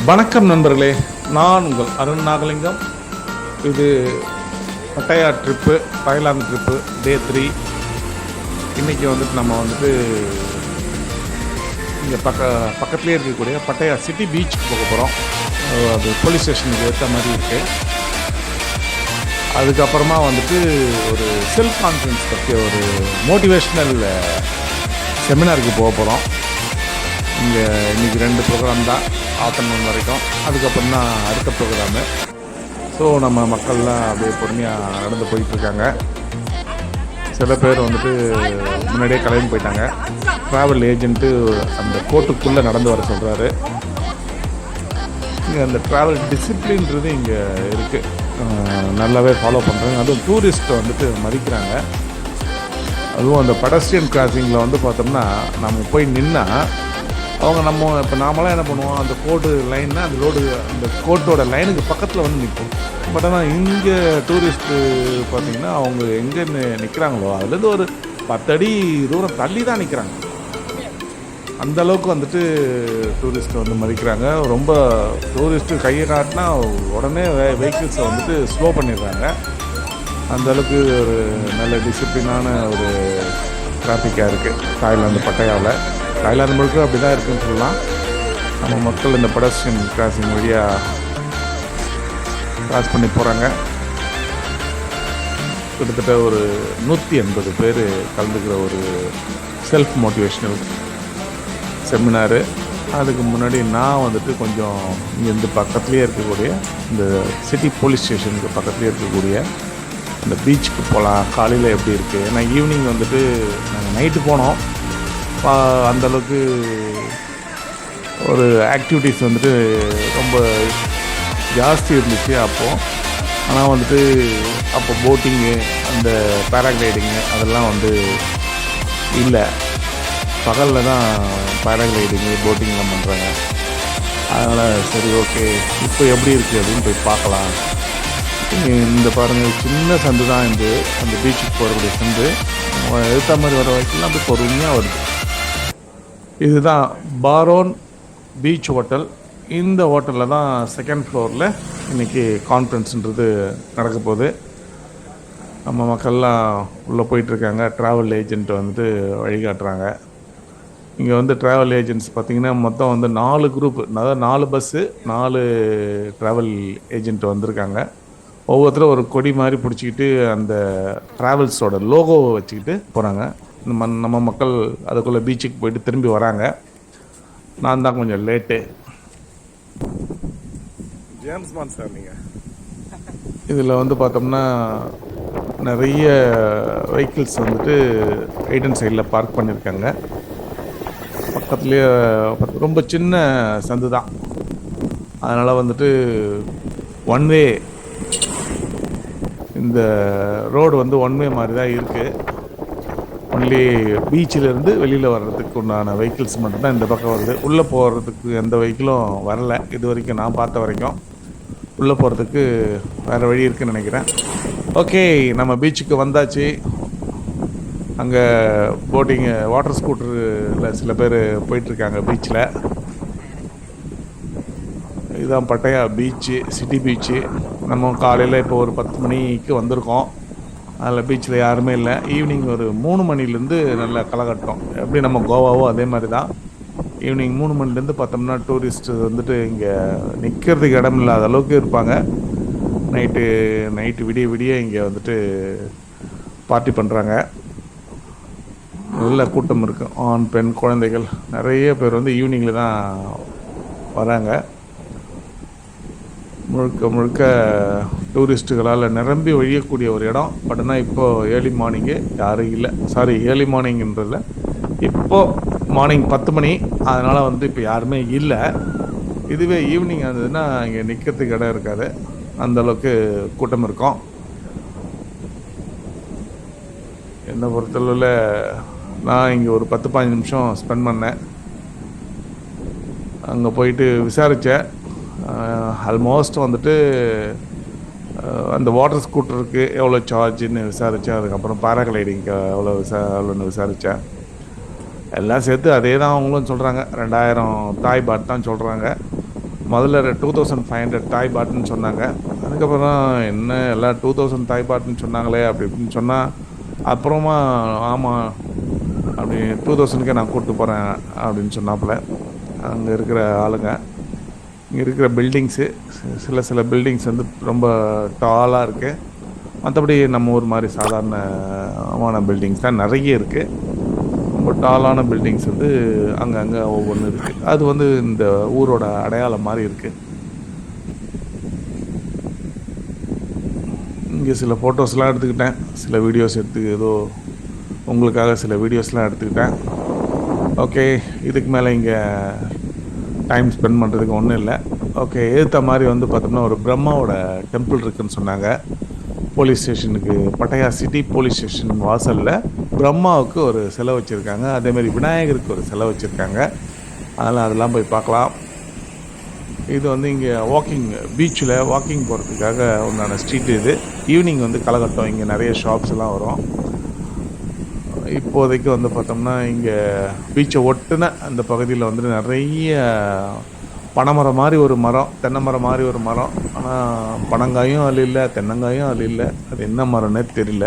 வணக்கம் நண்பர்களே, நான் உங்கள் அருண் நாகலிங்கம். இது பட்டாயா ட்ரிப்பு, தாய்லாந்து ட்ரிப்பு டே 3. இன்றைக்கி வந்துட்டு நம்ம வந்துட்டு இங்கே பக்கத்துலேயே இருக்கக்கூடிய பட்டாயா சிட்டி பீச்சுக்கு போக போகிறோம். அது போலீஸ் ஸ்டேஷனுக்கு ஏற்ற மாதிரி இருக்குது. அதுக்கப்புறமா வந்துட்டு ஒரு செல்ஃப் கான்ஃபிடன்ஸ் பற்றிய ஒரு மோட்டிவேஷ்னல் செமினாருக்கு போக போகிறோம். இங்கே இன்றைக்கி 2 ப்ரோக்ராம் தான், ஆஃப்டர்நூன் வரைக்கும். அதுக்கப்புறம் தான் அடுத்த ப்ரோக்ராமு. ஸோ நம்ம மக்கள்லாம் அப்படியே பொறுமையாக நடந்து போயிட்டுருக்காங்க. சில பேர் வந்துட்டு முன்னாடியே கிளம்பி போயிட்டாங்க. ட்ராவல் ஏஜென்ட்டு அந்த கோர்ட்டுக்குள்ளே நடந்து வர சொல்கிறாரு. இங்கே அந்த ட்ராவல் டிசிப்ளின்றது இங்கே இருக்குது, நல்லாவே ஃபாலோ பண்ணுறாங்க. அதுவும் டூரிஸ்ட்டை வந்துட்டு மதிக்கிறாங்க. அதுவும் அந்த பெடஸ்ட்ரியன் கிராசிங்கில் வந்து பார்த்தோம்னா நம்ம போய் நின்னால் அவங்க இப்போ நாமெல்லாம் என்ன பண்ணுவோம், அந்த கோடு லைன்னா அந்த கோட்டோட லைனுக்கு பக்கத்தில் வந்து நிற்போம். பட் ஆனால் இங்கே டூரிஸ்ட்டு பார்த்திங்கன்னா அவங்க எங்கே நிற்கிறாங்களோ அதுலேருந்து ஒரு 10 அடி தூரம் தள்ளி தான் நிற்கிறாங்க. அந்தளவுக்கு வந்துட்டு டூரிஸ்ட்டை வந்து மதிக்கிறாங்க. ரொம்ப டூரிஸ்ட்டு கையை காட்டினா உடனே வெஹிக்கிள்ஸை வந்துட்டு ஸ்லோ பண்ணிடுறாங்க. அந்தளவுக்கு ஒரு நல்ல டிசிப்ளினான ஒரு டிராஃபிக்காக இருக்குது தாய்லாந்து பட்டாயாவில். தாய்லாந்து முழுக்க அப்படி தான் இருக்குதுன்னு சொல்லலாம். நம்ம மக்கள் இந்த பெடஸ்ட்ரியன் கிராசிங் வழியாக கிராஸ் பண்ணி போகிறாங்க. கிட்டத்தட்ட ஒரு 180 பேர் கலந்துக்கிற ஒரு செல்ஃப் மோட்டிவேஷ்னல் செமினாரு. அதுக்கு முன்னாடி நான் வந்துட்டு கொஞ்சம் இங்கேருந்து பக்கத்துலேயே இருக்கக்கூடிய இந்த சிட்டி போலீஸ் ஸ்டேஷனுக்கு பக்கத்துலேயே இருக்கக்கூடிய இந்த பீச்சுக்கு போகலாம். காலையில் எப்படி இருக்குது, ஏன்னா ஈவினிங் வந்துட்டு நாங்கள் நைட்டு போனோம். அந்தளவுக்கு ஒரு ஆக்டிவிட்டீஸ் வந்துட்டு ரொம்ப ஜாஸ்தி இருந்துச்சு அப்போது. ஆனால் வந்துட்டு அப்போ போட்டிங்கு, அந்த பேராக்ளைடிங்கு அதெல்லாம் வந்து இல்லை. பகலில் தான் பேராக்ளைடிங்கு போட்டிங்லாம் பண்ணுறாங்க. அதனால் சரி, ஓகே, இப்போ எப்படி இருக்குது அப்படின்னு போய் பார்க்கலாம். இந்த பாருங்கள், சின்ன சந்து தான் இந்த அந்த பீச்சுக்கு போகக்கூடிய சந்து. எடுத்த மாதிரி வர வரைக்கும்லாம் அப்படி பொறுமையாக வருது. இதுதான் பாரோன் பீச் ஹோட்டல். இந்த ஹோட்டலில் தான் 2nd ஃப்ளோரில் இன்றைக்கி கான்ஃபரன்ஸுன்றது நடக்க போகுது. நம்ம மக்கள்லாம் உள்ளே போயிட்டுருக்காங்க. ட்ராவல் ஏஜென்ட் வந்துட்டு வழிகாட்டுறாங்க. இங்கே வந்து ட்ராவல் ஏஜென்ட்ஸ் பார்த்திங்கன்னா மொத்தம் வந்து 4 குரூப்பு, அதாவது 4 பஸ்ஸு, 4 ட்ராவல் ஏஜென்ட் வந்திருக்காங்க. ஒவ்வொருத்தரும் ஒரு கொடி மாதிரி பிடிச்சிக்கிட்டு அந்த ட்ராவல்ஸோட லோகோவை வச்சுக்கிட்டு போகிறாங்க. நம்ம மக்கள் அதுக்குள்ளே பீச்சுக்கு போயிட்டு திரும்பி வராங்க. நான் தான் கொஞ்சம் லேட்டு. ஜேம்ஸ் பாண்ட் சார் நீங்கள். இதில் வந்து பார்த்தோம்னா நிறைய வெஹிக்கிள்ஸ் வந்துட்டு ரைட் அண்ட் சைடில் பார்க் பண்ணியிருக்காங்க. பக்கத்துலேயே ரொம்ப சின்ன சந்து தான். அதனால் வந்துட்டு ஒன் வே, இந்த ரோடு வந்து ஒன் வே மாதிரி தான் இருக்குது. ஒன்லி பீச்சிலேருந்து வெளியில் வர்றதுக்கு உண்டான வெஹிக்கிள்ஸ் மட்டும்தான் இந்த பக்கம் வருது. உள்ளே போகிறதுக்கு எந்த வெஹிக்கிளும் வரல இது வரைக்கும், நான் பார்த்த வரைக்கும். உள்ளே போகிறதுக்கு வேறு வழி இருக்குதுன்னு நினைக்கிறேன். ஓகே, நம்ம பீச்சுக்கு வந்தாச்சு. அங்கே போட்டிங்கு, வாட்டர் ஸ்கூட்டரில் சில பேர் போயிட்டுருக்காங்க பீச்சில். இதுதான் பட்டாயா பீச்சு, சிட்டி பீச்சு. நம்ம காலையில் இப்போ ஒரு 10 மணிக்கு வந்திருக்கோம். அதில் பீச்சில் யாருமே இல்லை. ஈவினிங் ஒரு 3 மணிலேருந்து நல்ல களகட்டம். எப்படி நம்ம கோவாவோ அதே மாதிரி தான். ஈவினிங் 3 மணிலேருந்து பார்த்தோம்னா டூரிஸ்ட்டு வந்துட்டு இங்கே நிற்கிறதுக்கு இடம் இல்லாத அளவுக்கு இருப்பாங்க. நைட்டு விடிய இங்கே வந்துட்டு பார்ட்டி பண்ணுறாங்க. நல்ல கூட்டம் இருக்குது. ஆண், பெண், குழந்தைகள் நிறைய பேர் வந்து ஈவினிங்கில் தான் வராங்க. முழுக்க டூரிஸ்ட்டுகளால் நிரம்பி வழியக்கூடிய ஒரு இடம். பட் ஆனால் இப்போது ஏர்லி மார்னிங்கு யாரும் இல்லை. ஏர்லி மார்னிங்ன்றதில் இப்போது மார்னிங் 10 மணி. அதனால் வந்து இப்போ யாருமே இல்லை. இதுவே ஈவினிங் இருந்ததுன்னா இங்கே நிற்கிறதுக்கு இடம் இருக்காது, அந்தளவுக்கு கூட்டம் இருக்கும். என்னை பொறுத்தளவில் நான் இங்கே ஒரு 10-15 நிமிஷம் ஸ்பெண்ட் பண்ணேன். அங்கே போயிட்டு விசாரித்தேன். ஆல்மோஸ்ட் வந்துட்டு அந்த வாட்டர் ஸ்கூட்டருக்கு எவ்வளோ சார்ஜுன்னு விசாரித்தேன். அதுக்கப்புறம் பேராகிளைடிங்க்கு எவ்வளோன்னு விசாரித்தேன். எல்லாம் சேர்த்து அதே தான் அவங்களும் சொல்கிறாங்க, 2000 தாய் பாட் தான் சொல்கிறாங்க. முதல்ல 2500 தாய் பாட்டுன்னு சொன்னாங்க. அதுக்கப்புறம் என்ன எல்லாம் 2000 தாய் பாட்டுன்னு சொன்னாங்களே அப்படி இப்படின்னு சொன்னால், அப்புறமா ஆமாம் அப்படி 2000க்கே நான் கூப்பிட்டு போகிறேன் அப்படின்னு சொன்னாப்புல. அங்கே இருக்கிற ஆளுங்க, இங்கே இருக்கிற பில்டிங்ஸு சில பில்டிங்ஸ் வந்து ரொம்ப டாலாக இருக்குது. மற்றபடி நம்ம ஊர் மாதிரி சாதாரணமான பில்டிங்ஸ் தான் நிறைய இருக்குது. ரொம்ப டாலான பில்டிங்ஸ் வந்து அங்கங்கே ஒவ்வொன்று இருக்குது. அது வந்து இந்த ஊரோட அடையாளம் மாதிரி இருக்குது. இங்கே சில ஃபோட்டோஸ்லாம் எடுத்துக்கிட்டேன், சில வீடியோஸ் ஏதோ உங்களுக்காக சில வீடியோஸ்லாம் எடுத்துக்கிட்டேன். ஓகே, இதுக்கு மேலே இங்கே டைம் ஸ்பெண்ட் பண்ணுறதுக்கு ஒன்றும் இல்லை. ஓகே, ஏற்ற மாதிரி வந்து பார்த்தோம்னா ஒரு பிரம்மாவோட டெம்பிள் இருக்குதுன்னு சொன்னாங்க. போலீஸ் ஸ்டேஷனுக்கு, பட்டையா சிட்டி போலீஸ் ஸ்டேஷன் வாசலில் பிரம்மாவுக்கு ஒரு சிலை வச்சுருக்காங்க. அதேமாதிரி விநாயகருக்கு ஒரு சிலை வச்சுருக்காங்க. அதெல்லாம் போய் பார்க்கலாம். இது வந்து இங்கே பீச்சில் வாக்கிங் போகிறதுக்காக உண்டான ஸ்ட்ரீட். இது ஈவினிங் வந்து களைகட்டும், இங்கே நிறைய ஷாப்ஸ் எல்லாம் வரும். இப்போதைக்கு வந்து பார்த்தோம்னா இங்கே பீச்சை ஒட்டுன அந்த பகுதியில் வந்துட்டு நிறைய பனைமரம் மாதிரி ஒரு மரம், தென்னை மரம் மாதிரி ஒரு மரம். ஆனால் பனங்காயும் அதில் இல்லை, தென்னங்காயும் அதில் இல்லை. அது என்ன மரம்னே தெரியல.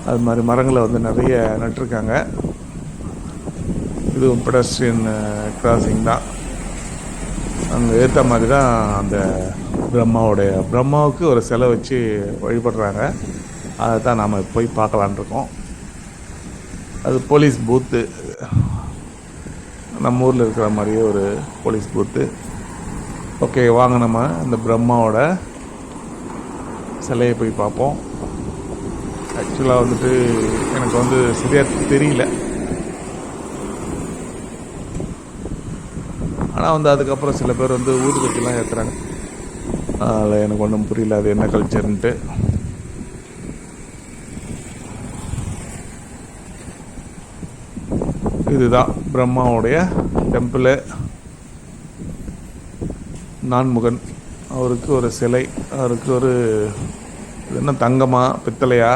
அது மாதிரி மரங்களை வந்து நிறைய நட்டிருக்காங்க. இது பெடஸ்ட்ரியன் கிராசிங் தான். அங்கே ஏற்ற மாதிரி தான் அந்த பிரம்மாவுக்கு ஒரு சிலை வச்சு வழிபடுறாங்க. அதை தான் நாம் போய் பார்க்கலான் இருக்கோம். அது போலீஸ் பூத்து, நம்ம ஊரில் இருக்கிற மாதிரியே ஒரு போலீஸ் பூத்து. ஓகே, வாங்க நம்ம இந்த பிரம்மாவோட சிலையை போய் பார்ப்போம். ஆக்சுவலாக வந்துட்டு எனக்கு வந்து சரியாக தெரியல. ஆனால் வந்து அதுக்கப்புறம் சில பேர் வந்து ஊதுபத்திலாம் ஏற்றுறாங்க. அதில் எனக்கு ஒன்றும் புரியல அது என்ன கல்ச்சர்ன்ட்டு. இதுதான் பிரம்மாவுடைய டெம்பிளு. நான்முகன், அவருக்கு ஒரு சிலை, அவருக்கு ஒரு என்ன தங்கமா பித்தளையா,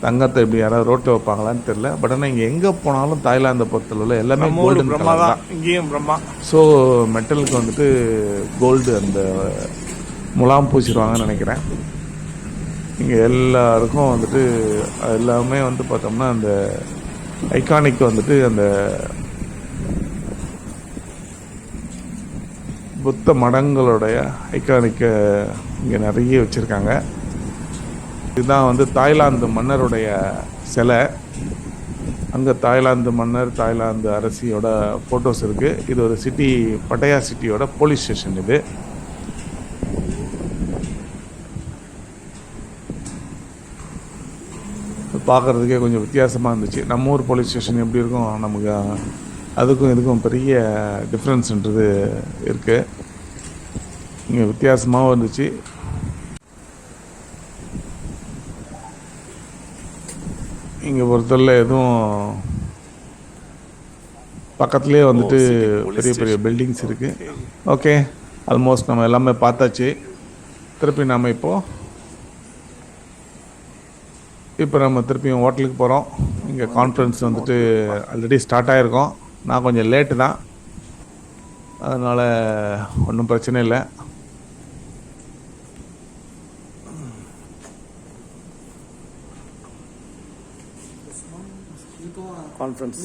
தங்கத்தை இப்படி யாராவது ரோட்டில் வைப்பாங்களான்னு தெரியல. பட் ஆனால் இங்கே எங்கே போனாலும் தாய்லாந்தை பொறுத்தளவில் எல்லாமே கோல்டன் பிரம்மா தான். இங்கேயும் பிரம்மா. ஸோ மெட்டலுக்கு வந்துட்டு கோல்டு அந்த முலாம் பூசிடுவாங்கன்னு நினைக்கிறேன். இங்கே எல்லாருக்கும் வந்துட்டு எல்லாமே வந்து பார்த்தோம்னா அந்த ஐகானிக் வந்துட்டு அந்த புத்த மடங்களுடைய ஐகானிக்கை இங்கே நிறைய வச்சுருக்காங்க. இதுதான் வந்து தாய்லாந்து மன்னருடைய சிலை. அங்கே தாய்லாந்து மன்னர், தாய்லாந்து அரசியோட ஃபோட்டோஸ் இருக்குது. இது ஒரு சிட்டி, பட்டையா சிட்டியோட போலீஸ் ஸ்டேஷன். இது பார்க்குறதுக்கே கொஞ்சம் வித்தியாசமாக இருந்துச்சு. நம்ம ஊர் போலீஸ் ஸ்டேஷன் எப்படி இருக்கும், நமக்கு அதுக்கும் இதுக்கும் பெரிய டிஃப்ரென்ஸ்ன்றது இருக்குது. இங்கே வித்தியாசமாகவும் இருந்துச்சு. இங்கே பொறுத்தவரையில் எதுவும் பக்கத்துலேயே வந்துட்டு பெரிய பெரிய பில்டிங்ஸ் இருக்குது. ஓகே, ஆல்மோஸ்ட் நம்ம எல்லாமே பார்த்தாச்சு. திருப்பி நம்ம இப்போ நம்ம திருப்பியும் ஹோட்டலுக்கு போகிறோம். இங்கே கான்ஃபரன்ஸ் வந்துட்டு ஆல்ரெடி ஸ்டார்ட் ஆகிருக்கோம். நான் கொஞ்சம் லேட்டு தான், அதனால் ஒன்றும் பிரச்சனை இல்லை. கான்ஃபரன்ஸ்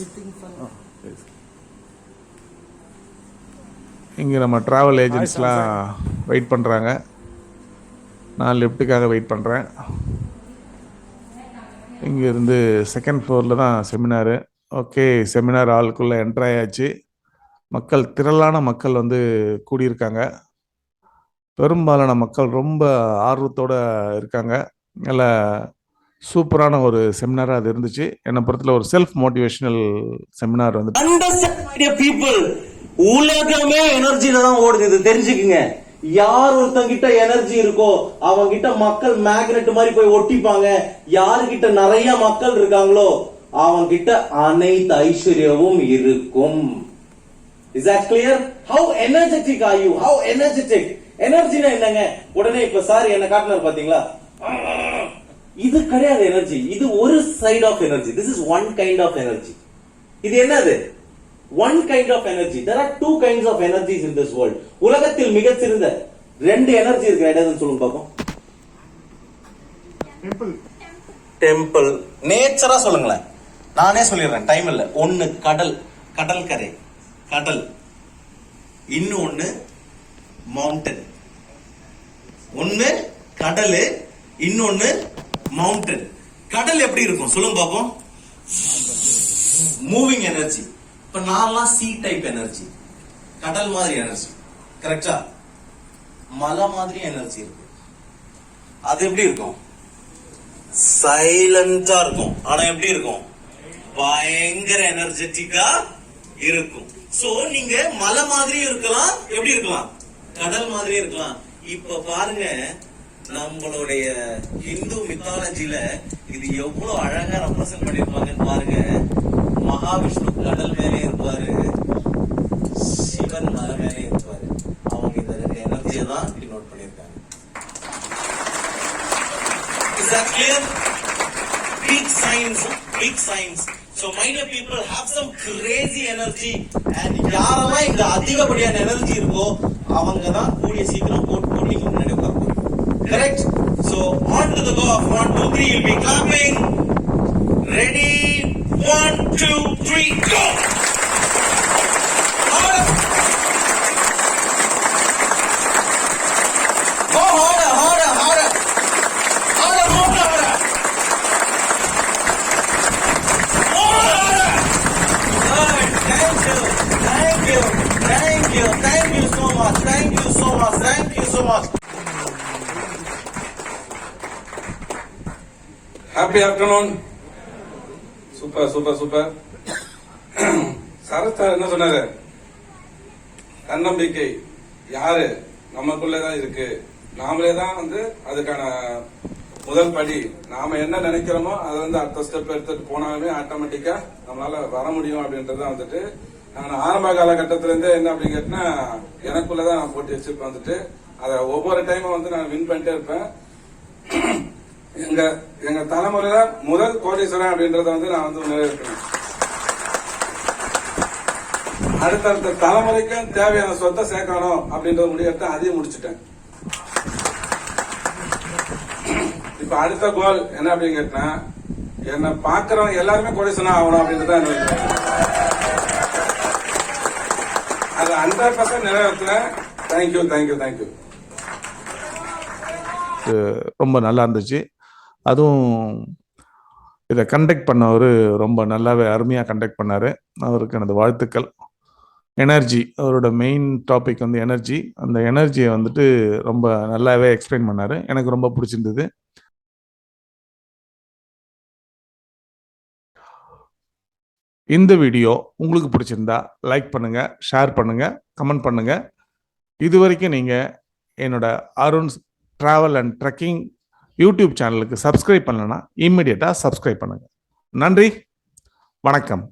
இங்கே நம்ம ட்ராவல் ஏஜென்ட்ஸ்லாம் வெயிட் பண்ணுறாங்க. நான் லிஃப்ட்டுக்காக வெயிட் பண்ணுறேன். இங்கேருந்து செகண்ட் ஃப்ளோரில் தான் செமினாரு. ஓகே, செமினார் ஹாலுக்குள்ளே என்ட்ரு ஆயாச்சு. திரளான மக்கள் வந்து கூடியிருக்காங்க. பெரும்பாலான மக்கள் ரொம்ப ஆர்வத்தோடு இருக்காங்க. நல்ல சூப்பரான ஒரு செமினாராக அது இருந்துச்சு. என்னை பொறுத்தல ஒரு செல்ஃப் மோட்டிவேஷனல் செமினார் வந்து. உலகமே எனர்ஜில தான் ஓடுது, தெரிஞ்சுக்குங்க. யார் ஒருத்தங்கிட்ட எனர்ஜி இருக்கோ அவங்க கிட்ட மக்கள் மேக்னெட் மாதிரி போய் ஒட்டிப்பாங்க. யாருகிட்ட நிறைய மக்கள் இருக்காங்களோ அவங்க கிட்ட அனைத்து ஐஸ்வர்யமும் இருக்கும். Is that clear? How energetic are you? How energetic? எனர்ஜினா என்னங்க? உடனே இப்ப சார் என்ன காட்டினார் பாத்தீங்களா? இது கிடையாது எனர்ஜி. இது ஒரு side of energy. This is one kind of energy. இது என்னது? one kind of energy. There are two kinds of energies in this world. உலகத்தில் மிகச்சிறந்த ரெண்டு எனர்ஜி இருக்கு. என்னன்னு சொல்லுங்க பாப்போம். டெம்பிள். நேச்சரா சொல்லுங்களேன். நானே சொல்லிடுறேன், டைம் இல்ல. ஒன்னு கடல், கடல் கரை, கடல். இன்னொன்னு மவுண்டன். ஒன்னு கடல், இன்னொன்னு மவுண்டன். கடல் எப்படி இருக்கும் சொல்லுங்க பாப்போம். Moving energy. இப்ப நான்லாம் சி டைப் எனர்ஜி, கடல் மாதிரி எனர்ஜி, கரெக்டா? மலை மாதிரி எனர்ஜி இருக்கு. அது எப்படி இருக்கும்? சைலண்டா இருக்கும். ஆனா எப்படி இருக்கும்? பயங்கர எனர்ஜெட்டிக்கா இருக்கும். சோ நீங்க மலை மாதிரியும் இருக்கலாம், எப்படி இருக்கலாம்? கடல் மாதிரி இருக்கலாம். இப்ப பாருங்க, நம்மளுடைய இந்து மித்தாலஜில இது எவ்வளவு அழகா ரெப்ரசென்ட் பண்ணிருப்பாங்கன்னு பாருங்க. மகாவிஷ்ணு கடல் மேலே இருப்பாரு, சிவன் மலை மேலே இருப்பாரு. அவங்க இந்த ரெண்டு எனர்ஜியை தான் டினோட் பண்ணிருக்காங்க. Is that clear? Big science, big science. So my dear people, have some crazy energy. And யாரெல்லாம் இந்த அதிகப்படியான எனர்ஜி இருக்கோ அவங்க தான் கூடிய சீக்கிரம் போட்டு நீங்க முன்னாடி உட்கார போறீங்க. Correct? So on to the go of 1, 2, 3. You'll be clapping. Ready? 1, 2, 3, go! Harder! Go harder, harder, harder! Harder, more harder! More harder! Good. Thank you, thank you, thank you, thank you so much, thank you so much, thank you so much. Happy afternoon. Super super super. Sarath sir என்ன சொன்னாரு? தன்னம்பிக்கை யாரு நமக்குள்ளதான் இருக்கு. நாமளே தான் அதுக்கான முதல் படி. நாம என்ன நினைக்கிறோமோ அதை அடுத்த ஸ்டெப் எடுத்துட்டு போனாலுமே ஆட்டோமேட்டிக்கா நம்மளால வர முடியும் அப்படின்றத நான் ஆரம்ப காலகட்டத்தில இருந்தே என்ன அப்படின்னு கேட்டா எனக்குள்ளதான் நான் போட்டி வச்சிருப்பேன். அதை ஒவ்வொரு டைமும் நான் வின் பண்ணிட்டே இருப்பேன். எங்க தலைமுறையில முதல் கோடீஸ்வரன் அப்படின்றத நான் நிறைவேற்றேன். அடுத்தடுத்த தலைமுறைக்கும் தேவையான சொத்தை சேர்க்கணும் அப்படின்றத முடிவெடுத்து அதையும் முடிச்சுட்டேன். இப்ப அடுத்த கோல் என்ன அப்படின்னு கேட்டா என்ன பாக்குறவங்க எல்லாருமே கோடீஸ்வரன் ஆகணும் அப்படின்றத அது 100% நிறைவேற்றேன். Thank you thank you thank you. ரொம்ப நல்லா இருந்துச்சு. அதுவும் இதை கண்டக்ட் பண்ணவர் ரொம்ப நல்லாவே அருமையாக கண்டக்ட் பண்ணார். அவருக்கு எனது வாழ்த்துக்கள். எனர்ஜி, அவரோட மெயின் டாபிக் எனர்ஜி. அந்த எனர்ஜியை ரொம்ப நல்லாவே எக்ஸ்பிளைன் பண்ணார். எனக்கு ரொம்ப பிடிச்சிருந்தது. இந்த வீடியோ உங்களுக்கு பிடிச்சிருந்தா லைக் பண்ணுங்க, ஷேர் பண்ணுங்க, கமெண்ட் பண்ணுங்க. இது வரைக்கும் நீங்கள் என்னோட Arun's travel and trekking YouTube சேனலுக்கு சப்ஸ்கிரைப் பண்ணலன்னா இம்மிடியட்டாக சப்ஸ்கிரைப் பண்ணுங்க. நன்றி, வணக்கம்.